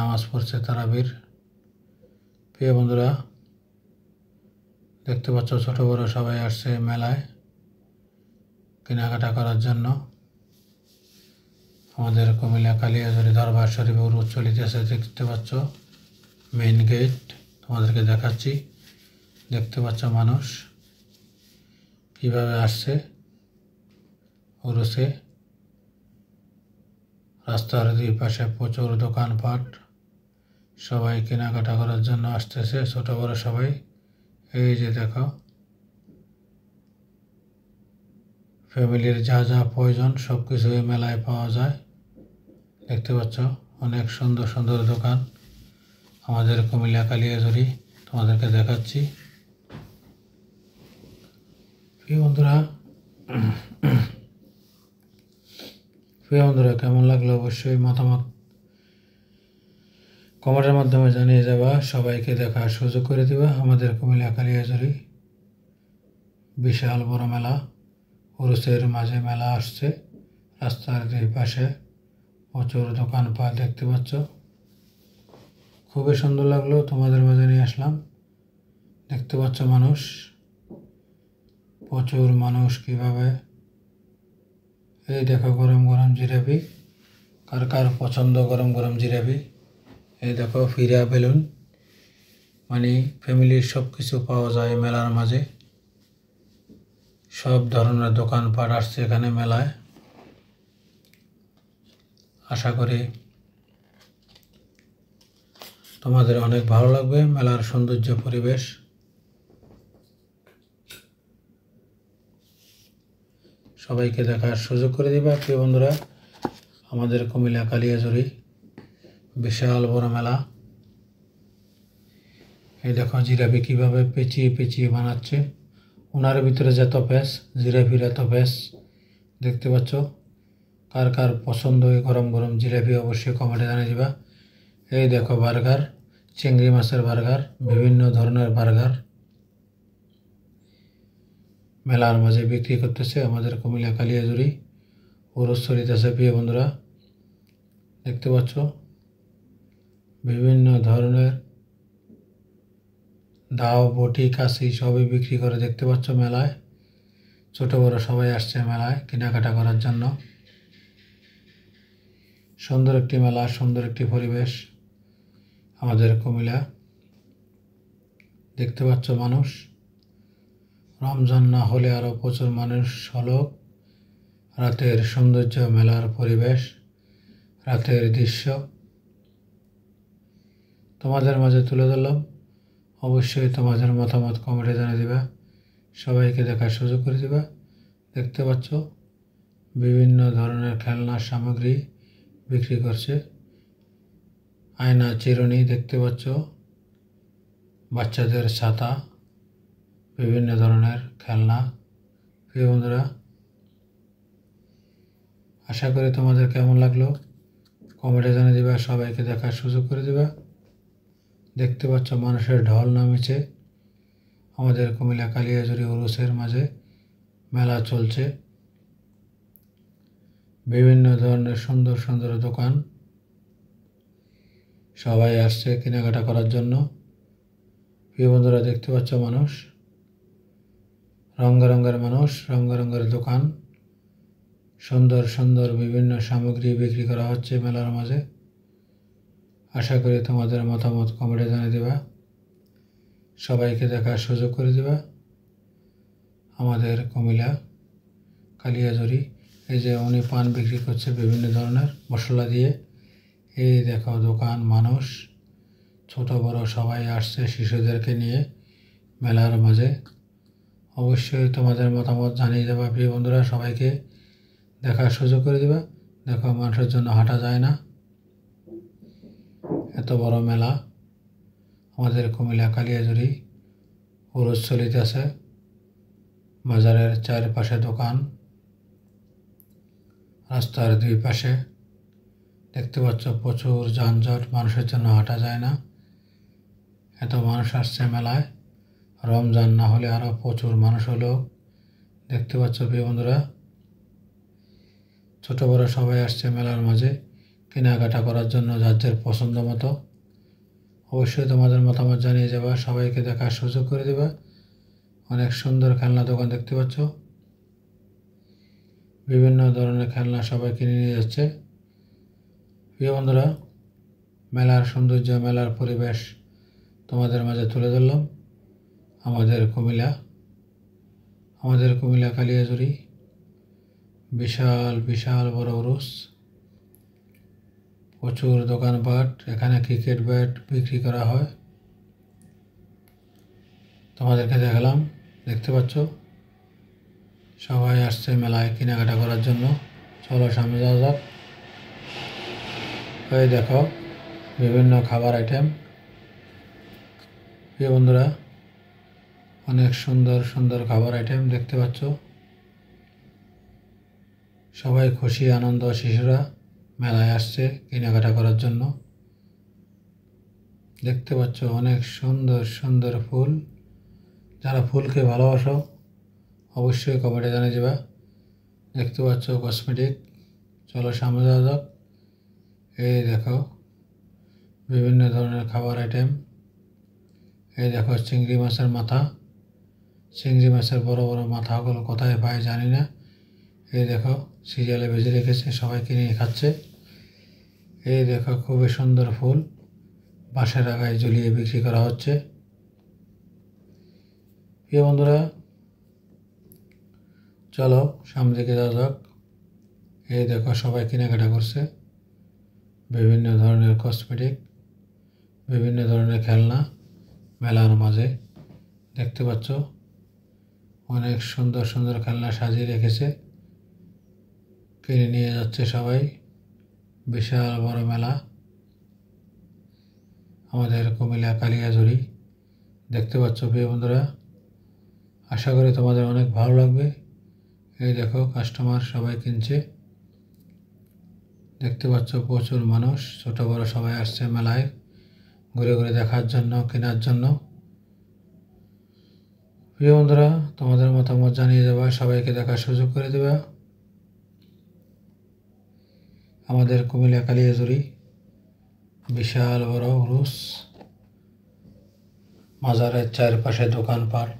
নামাজ পড়ছে তারাবির। প্রিয় বন্ধুরা, দেখতে পাচ্ছ ছোট বড় সবাই আসছে মেলায় কেনাকাটা করার জন্য। আমাদের কুমিল্লা কালিয়াজুরি দরবার শরীফ উরুস চলিতেছে, দেখতে পাচ্ছ মেইন গেট তোমাদেরকে দেখাচ্ছি। দেখতে পাচ্ছ মানুষ কিভাবে আসছে উরুসে। রাস্তার দুই পাশে প্রচুর দোকানপাট, সবাই কেনাকাটা করার জন্য আসতেছে, ছোট বড় সবাই। এই যে দেখো ফ্যামিলির যা যা প্রয়োজন সব কিছু এই মেলায় পাওয়া যায়। দেখতে পাচ্ছ অনেক সুন্দর সুন্দর দোকান আমাদের কুমিল্লা কালিয়াজুরি তোমাদেরকে দেখাচ্ছি। প্রিয় বন্ধুরা কেমন লাগলো অবশ্যই মতামত কমেন্টের মাধ্যমে জানিয়ে যাবা। সবাইকে দেখার সুযোগ করে দিবা। আমাদের কুমিল্লা কালিয়াজুরি বিশাল বড় মেলা, উরুসের মাঝে মেলা আসছে। রাস্তার দুই পাশে প্রচুর দোকানপাট দেখতে পাচ্ছ। খুবই সুন্দর লাগলো, তোমাদের মাঝে নিয়ে আসলাম। দেখতে পাচ্ছ মানুষ, প্রচুর মানুষ কিভাবে। এই দেখো গরম গরম জিলাপি, কার কার পছন্দ গরম গরম জিলাপি। এই দেখো ফিরা বেলুন, মানে ফ্যামিলির সব কিছু পাওয়া যায় মেলার মাঝে। সব ধরনের দোকানপাট আসছে এখানে মেলায়। আশা করি তোমাদের অনেক ভালো লাগবে মেলার সৌন্দর্য পরিবেশ। সবাইকে দেখার সুযোগ করে দিবা। প্রিয় বন্ধুরা, আমাদের কুমিল্লা কালিয়াজুরি বিশাল বড় মেলা। এই দেখো জিলাপি কীভাবে পেঁচিয়ে পেঁচিয়ে বানাচ্ছে। ওনার ভিতরে যে এত পেঁচ, জিলাপির এত পেঁচ। দেখতে পাচ্ছ, কার কার পছন্দ এই গরম গরম জিলাপি অবশ্যই কমেন্টে জানিয়ে দিবা। এই দেখো বার্গার, চিংড়ি মাছের বার্গার, বিভিন্ন ধরনের বার্গার মেলার মাঝে বিক্রি করতেছে আমাদের কুমিল্লা কালিয়াজুরি উরুস চলিতেছে। প্রিয় বন্ধুরা, দেখতে পাচ্ছ বিভিন্ন ধরনের দাও বটি কাশি সবই বিক্রি করে। দেখতে পাচ্ছ মেলায় ছোট বড় সবাই আসছে মেলায় কেনাকাটা করার জন্য। সুন্দর একটি মেলা, সুন্দর একটি পরিবেশ আমাদের কুমিল্লা। দেখতে পাচ্ছ মানুষ, রমজান না হলে আরও প্রচুর মানুষ হলো। রাতের সৌন্দর্য, মেলার পরিবেশ, রাতের দৃশ্য তোমাদের মাঝে তুলে ধরলাম। অবশ্যই তোমাদের মতামত কমেন্টে জানিয়ে দিবা। সবাইকে দেখার সুযোগ করে দিবা। দেখতে পাচ্ছ বিভিন্ন ধরনের খেলনার সামগ্রী বিক্রি করছে। আয়না, চিরুনি দেখতে পাচ্ছ, বাচ্চাদের ছাতা, বিভিন্ন ধরনের খেলনা। প্রিয় বন্ধুরা, আশা করি তোমাদের কেমন লাগলো কমেন্টে জানিয়ে দিবা। সবাইকে দেখার সুযোগ করে দিবা। দেখতে পাচ্ছ মানুষের ঢল নামেছে। আমাদের কুমিল্লা কালিয়াজুরি উরুসের মাঝে মেলা চলছে। বিভিন্ন ধরনের সুন্দর সুন্দর দোকান, সবাই আসছে কেনাকাটা করার জন্য। প্রিয় বন্ধুরা, দেখতে পাচ্ছ মানুষ, রঙের মানুষ, রঙের দোকান, সুন্দর সুন্দর বিভিন্ন সামগ্রী বিক্রি করা হচ্ছে মেলার মাঝে। আশা করি তোমাদের মতামত কমেন্টে জানিয়ে দেবা। সবাইকে দেখার সুযোগ করে দেবা। আমাদের কুমিল্লা কালিয়াজুরি, এই যে উনি পান বিক্রি করছে বিভিন্ন ধরনের মশলা দিয়ে। এই দেখো দোকান, মানুষ ছোট বড় সবাই আসছে শিশুদেরকে নিয়ে মেলার মাঝে। অবশ্যই তোমাদের মতামত জানিয়ে দেবা। প্রিয় বন্ধুরা, সবাইকে দেখার সুযোগ করে দিবা। দেখো মানুষের জন্য হাঁটা যায় না, এত বড় মেলা আমাদের কুমিল্লা কালিয়াজুরি উরুস চলিতেছে। বাজারের চারপাশে দোকান, রাস্তার দুই পাশে দেখতে পাচ্ছ প্রচুর যানজট, মানুষের জন্য হাঁটা যায় না, এত মানুষ আসছে মেলায়। রমজান না হলে আরও প্রচুর মানুষ হলো। দেখতে পাচ্ছ প্রিয় বন্ধুরা, ছোট বড় সবাই আসছে মেলার মাঝে কেনাকাটা করার জন্য যার যার পছন্দ মতো। অবশ্যই তোমাদের মতামত জানিয়ে যাবা, সবাইকে দেখার সুযোগ করে দেবা। অনেক সুন্দর খেলনা দোকান দেখতে পাচ্ছ, বিভিন্ন ধরনের খেলনা সবাই কিনে নিয়ে যাচ্ছে। প্রিয় বন্ধুরা, মেলার সৌন্দর্য, মেলার পরিবেশ তোমাদের মাঝে তুলে ধরলাম। আমাদের কুমিল্লা কালিয়াজুরি বিশাল বিশাল বড় উরুস, প্রচুর দোকানপাট। এখানে ক্রিকেট ব্যাট বিক্রি করা হয়, তোমাদেরকে দেখালাম। দেখতে পাচ্ছ সবাই আসছে মেলায় কেনাকাটা করার জন্য। চলো সামনে যাওয়া যাক। এই দেখো বিভিন্ন খাবার আইটেম। প্রিয় বন্ধুরা, অনেক সুন্দর সুন্দর খাবার আইটেম দেখতে পাচ্ছ। সবাই খুশি আনন্দ, শিশুরা মেলায় আসছে কেনাকাটা করার জন্য। দেখতে পাচ্ছ অনেক সুন্দর সুন্দর ফুল। যারা ফুলকে ভালোবাসো অবশ্যই কমেন্টে জানিয়ে যাবা। দেখতে পাচ্ছ কসমেটিক। চলো সামনে যাওয়া যাক। এই দেখো বিভিন্ন ধরনের খাবার আইটেম। এই দেখো চিংড়ি মাছের মাথা। চিংড়ি মাছের বড় বড় মাথাগুলো কোথায় পায় জানি না। এই দেখো সিরিয়ালে ভেজে রেখেছে, সবাই কিনে খাচ্ছে। এই দেখো খুবই সুন্দর ফুল, বাঁশের আগায় ঝুলিয়ে বিক্রি করা হচ্ছে। প্রিয় বন্ধুরা, চলো সামনে দিকে যাওয়া যাক। এই দেখো সবাই কেনাকাটা করছে, বিভিন্ন ধরনের কসমেটিক, বিভিন্ন ধরনের খেলনা মেলার মাঝে। দেখতে পাচ্ছ অনেক সুন্দর সুন্দর খেলনা সাজিয়ে রেখেছে, কিনে নিয়ে যাচ্ছে সবাই। বিশাল বড় মেলা আমাদের কুমিল্লা কালিয়াজুরি। দেখতে পাচ্ছ প্রিয় বন্ধুরা, আশা করি তোমাদের অনেক ভালো লাগবে। এই দেখো কাস্টমার সবাই কিনছে। দেখতে পাচ্ছ প্রচুর মানুষ, ছোট বড় সবাই আসছে মেলায় ঘুরে ঘুরে দেখার জন্য, কেনার জন্য। প্রিয় বন্ধুরা, তোমাদের মতামত জানিয়ে দেবা, সবাইকে দেখার সুযোগ করে দেবা। আমাদের কুমিল্লা কালিয়াজুরি বিশাল বড় উরুস, মাজারের চারপাশে দোকানপাট,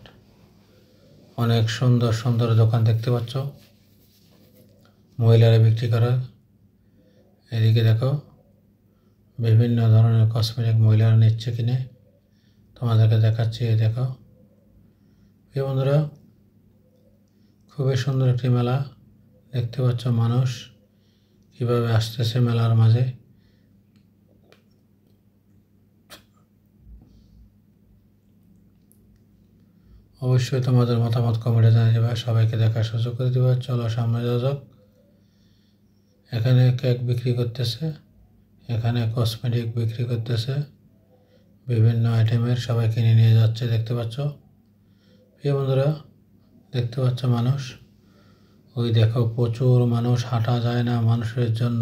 অনেক সুন্দর সুন্দর দোকান দেখতে পাচ্ছ, মহিলারা বিক্রি করে। এদিকে দেখো বিভিন্ন ধরনের কসমেটিক মহিলারা নিচ্ছে কিনে, তোমাদেরকে দেখাচ্ছি। এই দেখো প্রিয় বন্ধুরা, খুবই সুন্দর একটি মেলা। দেখতে পাচ্ছ মানুষ কীভাবে আসতেছে মেলার মাঝে। অবশ্যই তোমাদের মতামত কমেন্টে জানিয়ে দেবে, সবাইকে দেখার সুযোগ করে দেবে। চলো সামনে যাওয়া যাক। এখানে কেক বিক্রি করতেছে, এখানে কসমেটিক বিক্রি করতেছে, বিভিন্ন আইটেমের, সবাই কিনে নিয়ে যাচ্ছে। দেখতে পাচ্ছ প্রিয় বন্ধুরা, দেখতে পাচ্ছ মানুষ। ওই দেখো প্রচুর মানুষ, হাঁটা যায় না মানুষের জন্য।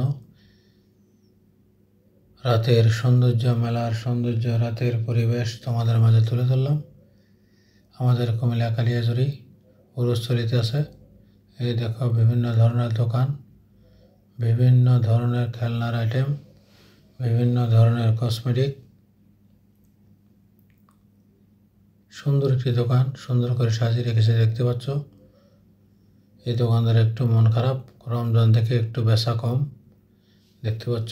রাতের সৌন্দর্য, মেলার সৌন্দর্য, রাতের পরিবেশ তোমাদের মাঝে তুলে ধরলাম। আমাদের কুমিল্লা কালিয়াজুরি উরুস চলিতে আছে। এই দেখো বিভিন্ন ধরনের দোকান, বিভিন্ন ধরনের খেলনার আইটেম, বিভিন্ন ধরনের কসমেটিক। সুন্দর একটি দোকান, সুন্দর করে সাজিয়ে রেখেছে। দেখতে পাচ্ছ এই দোকানদার একটু মন খারাপ, রমজান থেকে একটু বেচা কম। দেখতে পাচ্ছ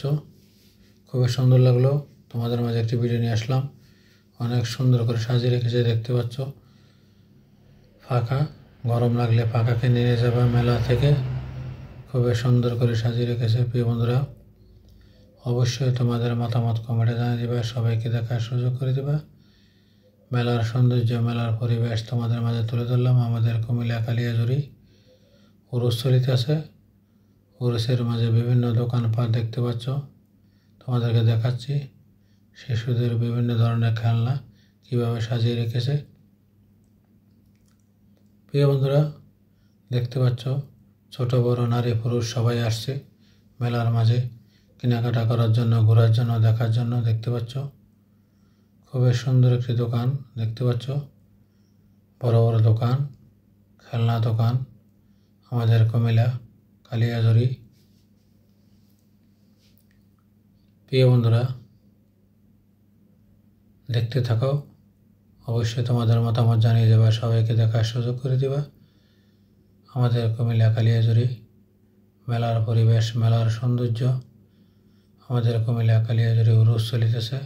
খুবই সুন্দর লাগলো, তোমাদের মাঝে একটি ভিডিও নিয়ে আসলাম। অনেক সুন্দর করে সাজিয়ে রেখেছে। দেখতে পাচ্ছ ফাঁকা, গরম লাগলে ফাঁকা কিনে নিয়ে যাবে মেলা থেকে। খুবই সুন্দর করে সাজিয়ে রেখেছে। প্রিয় বন্ধুরা, অবশ্যই তোমাদের মতামত কমেন্টে জানিয়ে দেবে, সবাইকে দেখার সুযোগ করে দেবে। মেলার সৌন্দর্য, মেলার পরিবেশ তোমাদের মাঝে তুলে ধরলাম। আমাদের কুমিল্লা কালিয়াজুরি উরুস চলিতে আছে। উরুসের মাঝে বিভিন্ন দোকানপাট দেখতে পাচ্ছ, তোমাদেরকে দেখাচ্ছি। শিশুদের বিভিন্ন ধরনের খেলনা কীভাবে সাজিয়ে রেখেছে। প্রিয় বন্ধুরা, দেখতে পাচ্ছ ছোট বড় নারী পুরুষ সবাই আসছে মেলার মাঝে কেনাকাটা করার জন্য, ঘোরার জন্য, দেখার জন্য। দেখতে পাচ্ছ খুবই সুন্দর একটি দোকান। দেখতে পাচ্ছ বড় বড় দোকান, খেলনা দোকান আমাদের কুমিল্লা কালিয়াজুরি। প্রিয় বন্ধুরা, দেখতে থাকো, অবশ্যই তোমাদের মতামত জানিয়ে দেবা, সবাইকে দেখার সুযোগ করে দিবা। আমাদের কুমিল্লা কালিয়াজুড়ি মেলার পরিবেশ, মেলার সৌন্দর্য, আমাদের কুমিল্লা কালিয়াজুড়ি উরুস চলিতেছে।